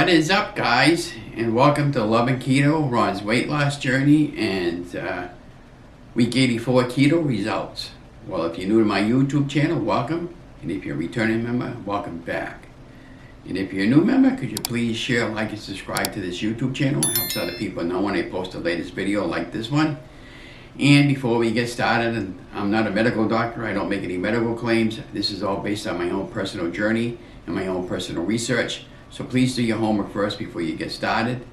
What is up, guys? And welcome to Loving Keto, Ron's weight loss journey and week 84 keto results. Well, if you're new to my YouTube channel, welcome. And if you're a returning member, welcome back. And if you're a new member, could you please share, like, and subscribe to this YouTube channel? It helps other people know when I post the latest video like this one. And before we get started, and I'm not a medical doctor, I don't make any medical claims. This is all based on my own personal journey and my own personal research. So please do your homework first before you get started.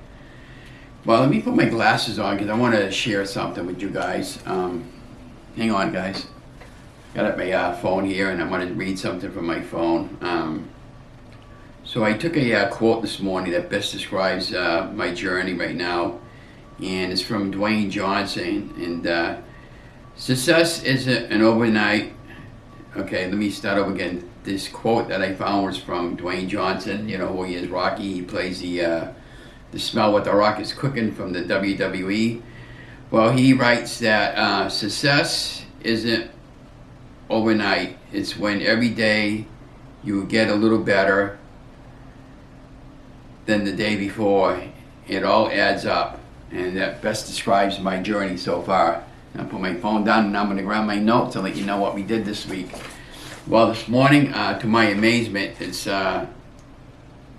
Well, let me put my glasses on because I want to share something with you guys. Hang on, guys. Got up my phone here and I want to read something from my phone. So I took a quote this morning that best describes my journey right now. And it's from Dwayne Johnson. And success isn't an overnight. Okay, let me start over again. This quote that I found was from Dwayne Johnson. You know who he is, Rocky. He plays the smell what the rock is cooking from the WWE. Well, he writes that success isn't overnight. It's when every day you get a little better than the day before. It all adds up. And that best describes my journey so far. I'll put my phone down and I'm going to grab my notes to let you know what we did this week. Well, this morning, to my amazement, it's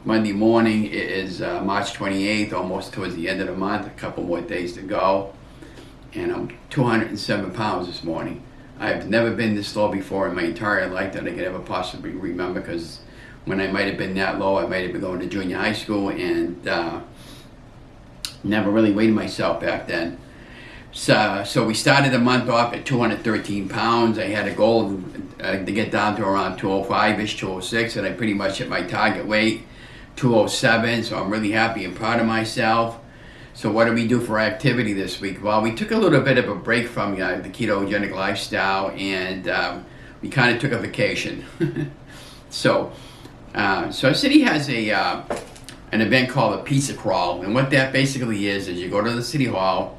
Monday morning. It is March 28th, almost towards the end of the month, a couple more days to go. And I'm 207 pounds this morning. I've never been this low before in my entire life that I could ever possibly remember, because when I might have been that low, I might have been going to junior high school and never really weighed myself back then. So we started the month off at 213 pounds. I had a goal to get down to around 205-ish, 206, and I pretty much hit my target weight, 207, so I'm really happy and proud of myself. So what did we do for activity this week? Well, we took a little bit of a break from the ketogenic lifestyle, and we kind of took a vacation. So City has an event called a pizza crawl, and what that basically is you go to the city hall.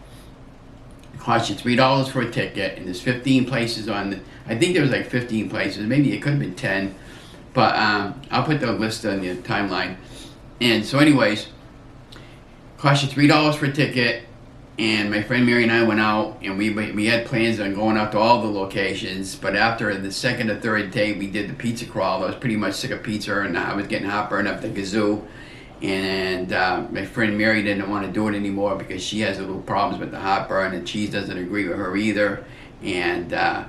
Costs you $3 for a ticket, and there's 15 places on I think there was like 15 places, maybe it could have been 10, but I'll put the list on the timeline. And so anyways, cost you $3 for a ticket, and my friend Mary and I went out, and we had plans on going out to all the locations, but after the second or third day we did the pizza crawl, I was pretty much sick of pizza, and I was getting heartburn up the kazoo. And my friend Mary didn't want to do it anymore because she has a little problems with the heartburn, and cheese doesn't agree with her either. And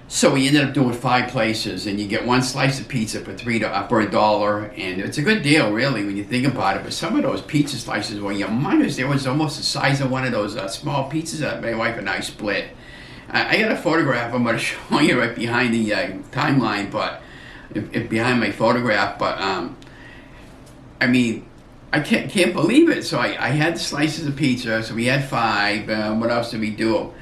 so we ended up doing 5 places, and you get one slice of pizza for $1, and it's a good deal really when you think about it. But some of those pizza slices were humongous. There was almost the size of one of those small pizzas that my wife and I split. I got a photograph I'm going to show you right behind the timeline, but behind my photograph, but I mean, I can't believe it. So I had the slices of pizza, so we had 5. What else did we do?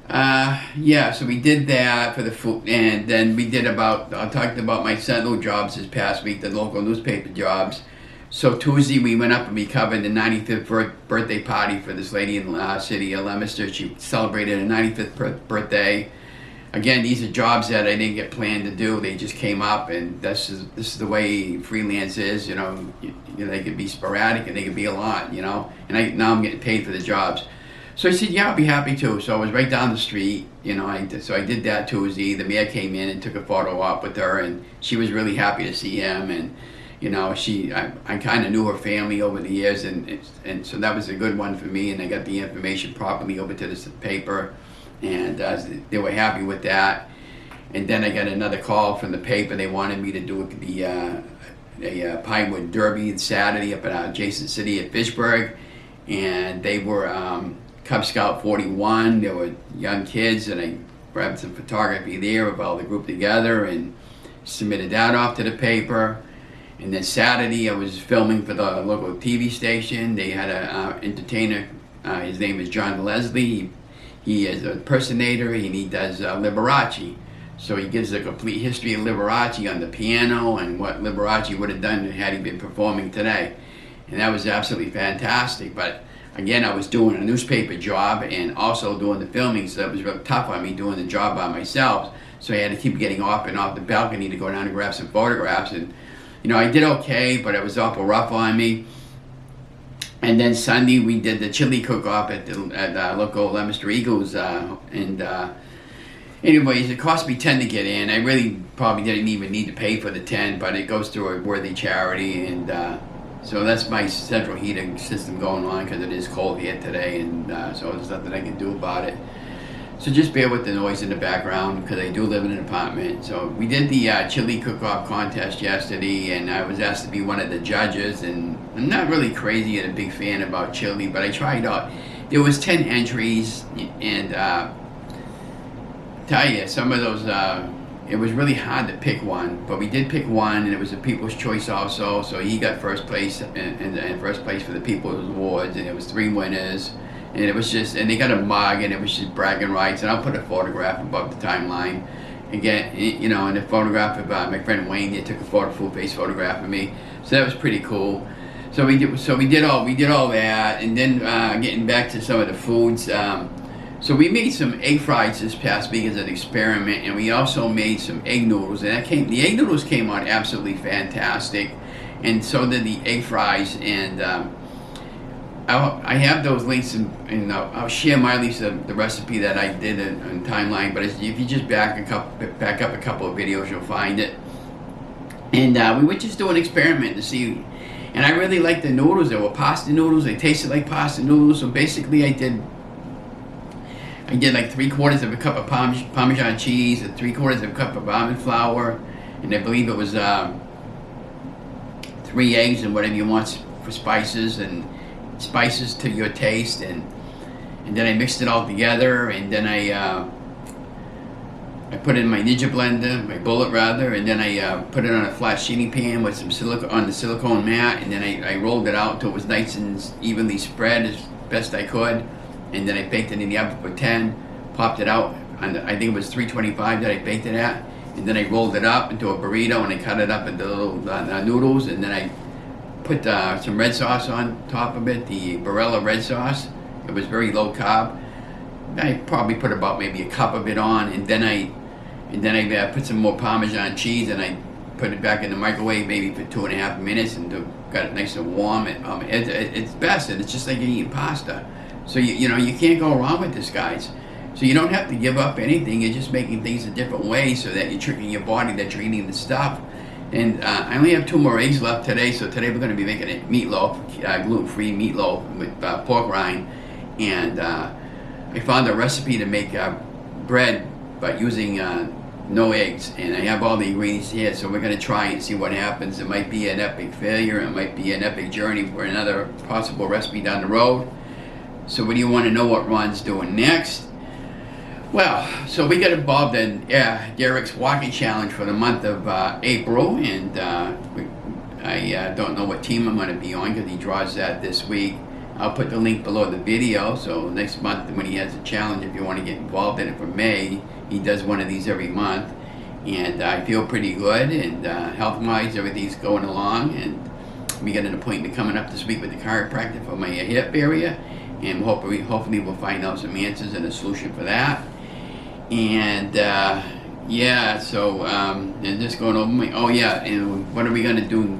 So we did that for the food, and then we did I talked about my Sentinel jobs this past week, the local newspaper jobs. So Tuesday we went up and we covered the 95th birthday party for this lady in the city of Leominster. She celebrated her 95th birthday. Again, these are jobs that I didn't get planned to do. They just came up, and this is the way freelance is. You know, they could be sporadic and they could be a lot. You know, and now I'm getting paid for the jobs. So I said, yeah, I'll be happy to. So I was right down the street. You know, so I did that Tuesday. The mayor came in and took a photo op with her, and she was really happy to see him. And you know, I kind of knew her family over the years, and so that was a good one for me. And I got the information properly over to this paper. And they were happy with that. And then I got another call from the paper. They wanted me to do the Pinewood Derby Saturday up at adjacent city at Fishburg. And they were Cub Scout 41. There were young kids, and I grabbed some photography there of all the group together and submitted that off to the paper. And then Saturday I was filming for the local TV station. They had an entertainer. His name is John Leslie. He is a impersonator, and he does Liberace. So he gives a complete history of Liberace on the piano and what Liberace would have done had he been performing today. And that was absolutely fantastic. But again, I was doing a newspaper job and also doing the filming, so that was real tough on me doing the job by myself. So I had to keep getting off and off the balcony to go down and grab some photographs. And I did okay, but it was awful rough on me. And then Sunday we did the chili cook-off at local Leominster Eagles, anyways, it cost me 10 to get in. I really probably didn't even need to pay for the 10, but it goes through a worthy charity, and so that's my central heating system going on because it is cold here today, and so there's nothing I can do about it. So just bear with the noise in the background because I do live in an apartment. So we did the chili cook-off contest yesterday, and I was asked to be one of the judges, and I'm not really crazy and a big fan about chili, but I tried out. There was 10 entries, and tell you, some of those, it was really hard to pick one, but we did pick one, and it was a People's Choice also, so he got first place, and first place for the People's Awards, and it was 3 winners. And it was just, and they got a mug, and it was just bragging rights. And I'll put a photograph above the timeline. Again, and a photograph of my friend Wayne. They took a full face photograph of me, so that was pretty cool. So we did all that, and then getting back to some of the foods. So we made some egg fries this past week as an experiment, and we also made some egg noodles. And the egg noodles came out absolutely fantastic, and so did the egg fries. And I have those links, and I'll share my links of the recipe that I did on timeline. But if you just back up a couple of videos, you'll find it. And we would just do an experiment to see. And I really liked the noodles. They were pasta noodles. They tasted like pasta noodles. So basically, I did like 3/4 of a cup of Parmesan cheese, and 3/4 of a cup of almond flour, and I believe it was 3 eggs and whatever you want for spices to your taste, and then I mixed it all together, and then I put it in my Ninja blender, my bullet rather, and then I put it on a flat sheeting pan with some on the silicone mat, and then I rolled it out until it was nice and evenly spread as best I could, and then I baked it in the oven for 10, popped it out, I think it was 325 that I baked it at, and then I rolled it up into a burrito, and I cut it up into little noodles, and then I put some red sauce on top of it, the Barilla red sauce. It was very low carb. I probably put about maybe a cup of it on, and then I put some more Parmesan cheese, and I put it back in the microwave maybe for 2.5 minutes, and got it nice and warm. It's best, and it's just like you're eating pasta. So you can't go wrong with this, guys. So you don't have to give up anything. You're just making things a different way so that you're tricking your body that you're eating the stuff. And I only have 2 more eggs left today, so today we're going to be making a meatloaf, gluten-free meatloaf with pork rind. And I found a recipe to make bread but using no eggs, and I have all the ingredients here, so we're going to try and see what happens. It might be an epic failure, it might be an epic journey for another possible recipe down the road. So what do you want to know what Ron's doing next? Well, so we got involved in Derek's walking challenge for the month of April, and I don't know what team I'm going to be on because he draws that this week. I'll put the link below the video, so next month when he has a challenge, if you want to get involved in it for May, he does one of these every month, and I feel pretty good, and health-wise everything's going along, and we got an appointment coming up this week with the chiropractor for my hip area, and hopefully we'll find out some answers and a solution for that. And so and just going over and what are we going to do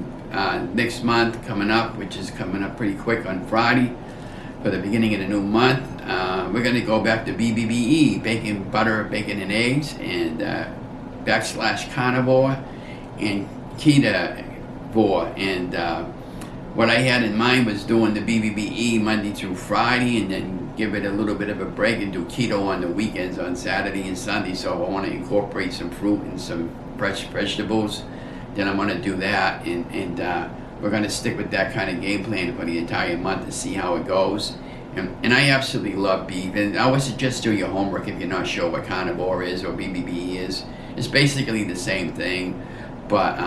next month coming up, which is coming up pretty quick on Friday for the beginning of the new month. We're going to go back to BBBE, bacon, butter, bacon and eggs, and / carnivore and ketovore. And what I had in mind was doing the BBBE Monday through Friday, and then give it a little bit of a break and do keto on the weekends on Saturday and Sunday. So I want to incorporate some fruit and some fresh vegetables. Then I'm going to do that, and we're going to stick with that kind of game plan for the entire month to see how it goes. And I absolutely love beef, and I would suggest do your homework if you're not sure what carnivore is or BBB is. It's basically the same thing, but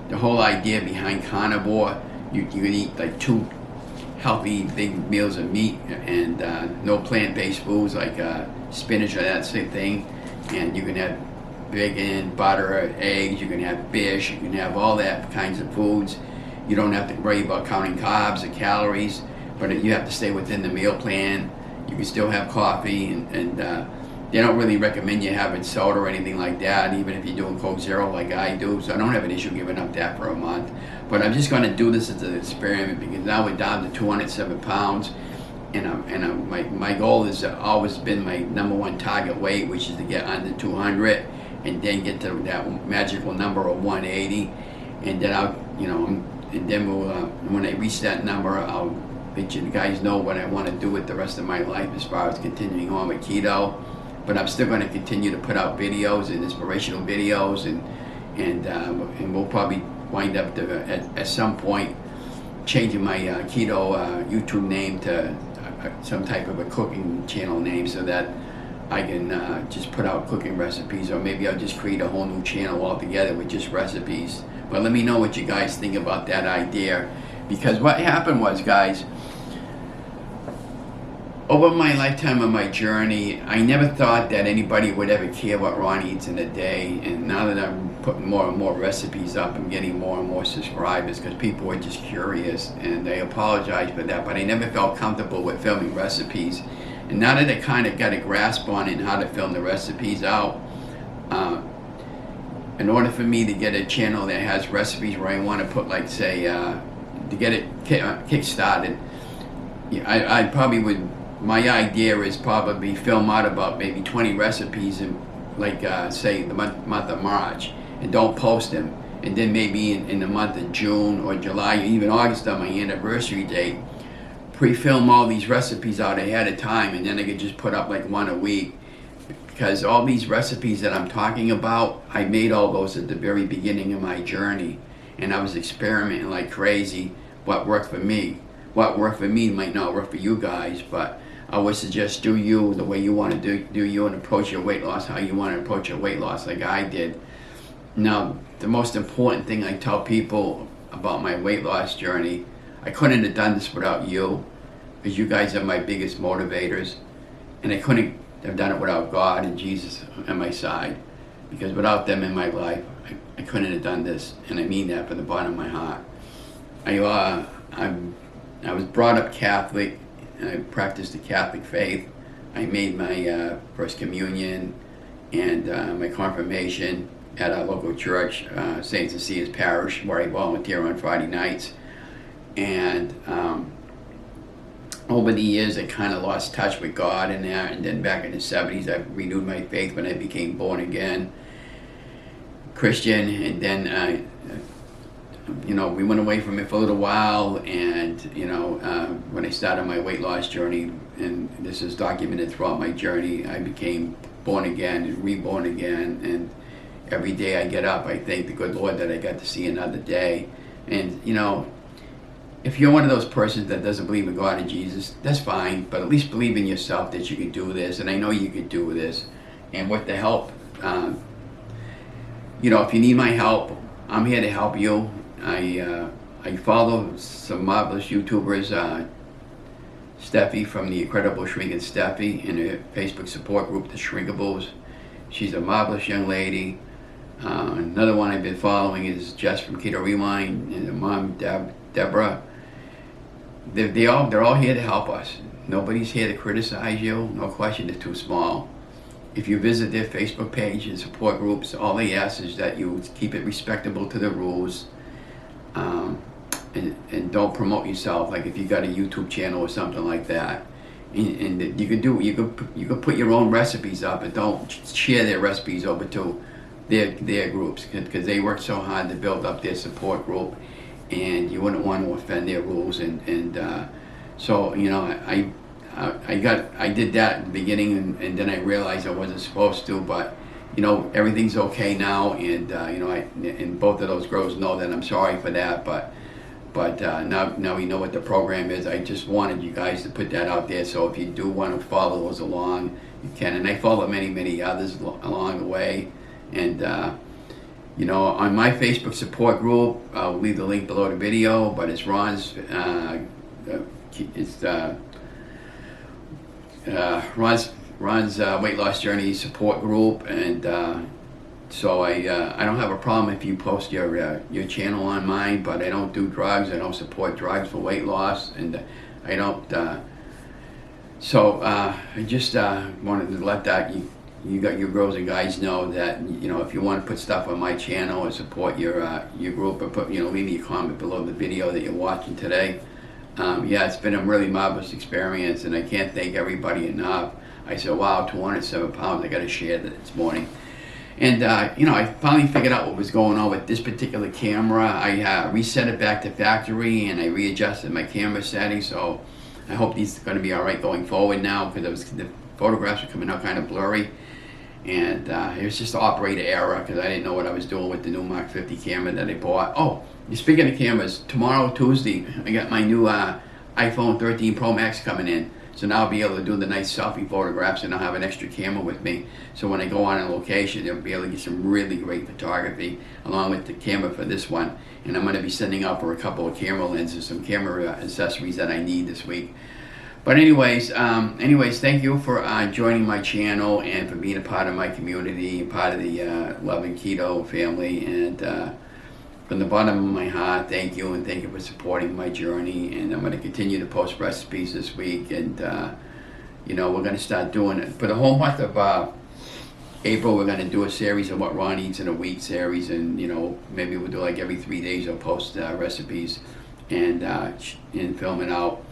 the whole idea behind carnivore, you can eat like 2 healthy big meals of meat and no plant-based foods like spinach or that same thing, and you can have bacon, butter, eggs, you can have fish, you can have all that kinds of foods. You don't have to worry about counting carbs or calories, but you have to stay within the meal plan. You can still have coffee and they don't really recommend you having soda or anything like that, even if you're doing Coke Zero like I do. So I don't have an issue giving up that for a month. But I'm just going to do this as an experiment, because now we're down to 207 pounds. And my goal has always been my number one target weight, which is to get under 200 and then get to that magical number of 180. And then when I reach that number, I'll let you guys know what I want to do with the rest of my life as far as continuing on with keto. But I'm still going to continue to put out videos and inspirational videos, and we'll probably wind up at some point changing my keto YouTube name to some type of a cooking channel name, so that I can just put out cooking recipes, or maybe I'll just create a whole new channel altogether with just recipes. But let me know what you guys think about that idea, because what happened was, guys, over my lifetime of my journey, I never thought that anybody would ever care what Ron eats in a day. And now that I'm putting more and more recipes up, I'm getting more and more subscribers, because people are just curious, and I apologize for that. But I never felt comfortable with filming recipes. And now that I kind of got a grasp on it and how to film the recipes out, in order for me to get a channel that has recipes where I want to put, like, say, to get it kick-started, I probably would, my idea is probably film out about maybe 20 recipes in, like, say, the month of March, and don't post them. And then maybe in the month of June or July or even August on my anniversary date, pre-film all these recipes out ahead of time, and then I could just put up like one a week. Because all these recipes that I'm talking about, I made all those at the very beginning of my journey, and I was experimenting like crazy. What worked for me might not work for you guys, but I would suggest do you the way you want to do you, and approach your weight loss how you want to approach your weight loss, like I did. Now, the most important thing I tell people about my weight loss journey, I couldn't have done this without you, because you guys are my biggest motivators, and I couldn't have done it without God and Jesus on my side, because without them in my life, I couldn't have done this, and I mean that from the bottom of my heart. I was brought up Catholic, and I practiced the Catholic faith. I made my first communion and my confirmation at our local church, St. Cecilia's Parish, where I volunteer on Friday nights. And over the years, I kind of lost touch with God and that. And then back in the 70s, I renewed my faith when I became born again Christian. And then, we went away from it for a little while. And, when I started my weight loss journey, and this is documented throughout my journey, I became born again and reborn again. And every day I get up, I thank the good Lord that I got to see another day. And, if you're one of those persons that doesn't believe in God and Jesus, that's fine, but at least believe in yourself that you can do this, and I know you can do this. And with the help, if you need my help, I'm here to help you. I follow some marvelous YouTubers, Steffi from the Incredible Shrinking Steffi, in her Facebook support group, The Shrinkables. She's a marvelous young lady. Another one I've been following is Jess from Keto Rewind, and her mom, Deborah. They're all here to help us. Nobody's here to criticize you. No question it's too small. If you visit their Facebook page and support groups, all they ask is that you keep it respectable to the rules, and don't promote yourself. Like if you got a YouTube channel or something like that, and you could put your own recipes up, and don't share their recipes over to their groups, because they work so hard to build up their support group, and you wouldn't want to offend their rules. So I did that at the beginning, and then I realized I wasn't supposed to, but everything's okay now, and and both of those girls know that I'm sorry for that, but now we know what the program is. I just wanted you guys to put that out there, so if you do want to follow those along, you can. And I follow many others along the way. And on my Facebook support group, I'll leave the link below the video, but it's Ron's weight loss journey support group, and so I don't have a problem if you post your channel on mine, but I don't do drugs. I don't support drugs for weight loss, and I don't. So I just wanted to let you got your girls and guys know that, you know, if you want to put stuff on my channel or support your group, or put, you know, leave me a comment below the video that you're watching today. Yeah, it's been a really marvelous experience, and I can't thank everybody enough. I said, wow, 207 pounds, I got to share that this morning. And, you know, I finally figured out what was going on with this particular camera. I reset it back to factory, and I readjusted my camera settings, so I hope these are going to be all right going forward now, because the photographs are coming out kind of blurry. And it was just operator error, because I didn't know what I was doing with the new Mark 50 camera that I bought. Oh, speaking of cameras, tomorrow, Tuesday, I got my new iPhone 13 Pro Max coming in. So now I'll be able to do the nice selfie photographs, and I'll have an extra camera with me. So when I go on a location, I'll be able to get some really great photography along with the camera for this one. And I'm going to be sending out for a couple of camera lenses, some camera accessories that I need this week. But anyways, thank you for joining my channel and for being a part of my community, part of the Loving Keto family. And from the bottom of my heart, thank you, and thank you for supporting my journey. And I'm going to continue to post recipes this week, and you know, we're going to start doing it for the whole month of April. We're going to do a series of what Ron eats in a week series, and you know, maybe we'll do like every 3 days. I'll post recipes and film it out.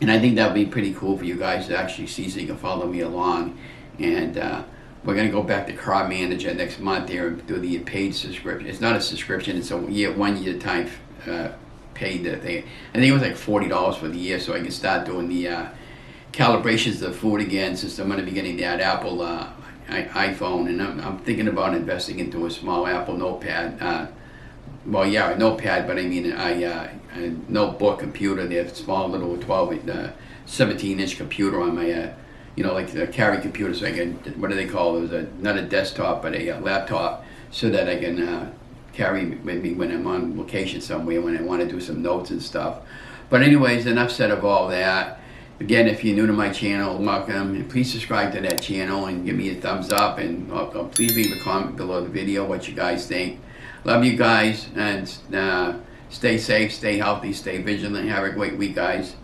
And I think that would be pretty cool for you guys to actually see, so you can follow me along. And we're going to go back to Car Manager next month here and do the paid subscription. It's not a subscription, it's a 1 year time paid thing. I think it was like $40 for the year, so I can start doing the calibrations of the food again, since I'm going to be getting that Apple iPhone. And I'm thinking about investing into a small Apple notepad. Well, yeah, a notepad, but I mean a notebook computer. They have small little 17-inch computer on my, you know, like the carry computer, so I can, what do they call those? Not a desktop, but a laptop, so that I can carry with me when I'm on location somewhere, when I want to do some notes and stuff. But anyways, enough said of all that. Again, if you're new to my channel, welcome, and please subscribe to that channel and give me a thumbs up, and please leave a comment below the video what you guys think. Love you guys, and stay safe, stay healthy, stay vigilant. Have a great week, guys.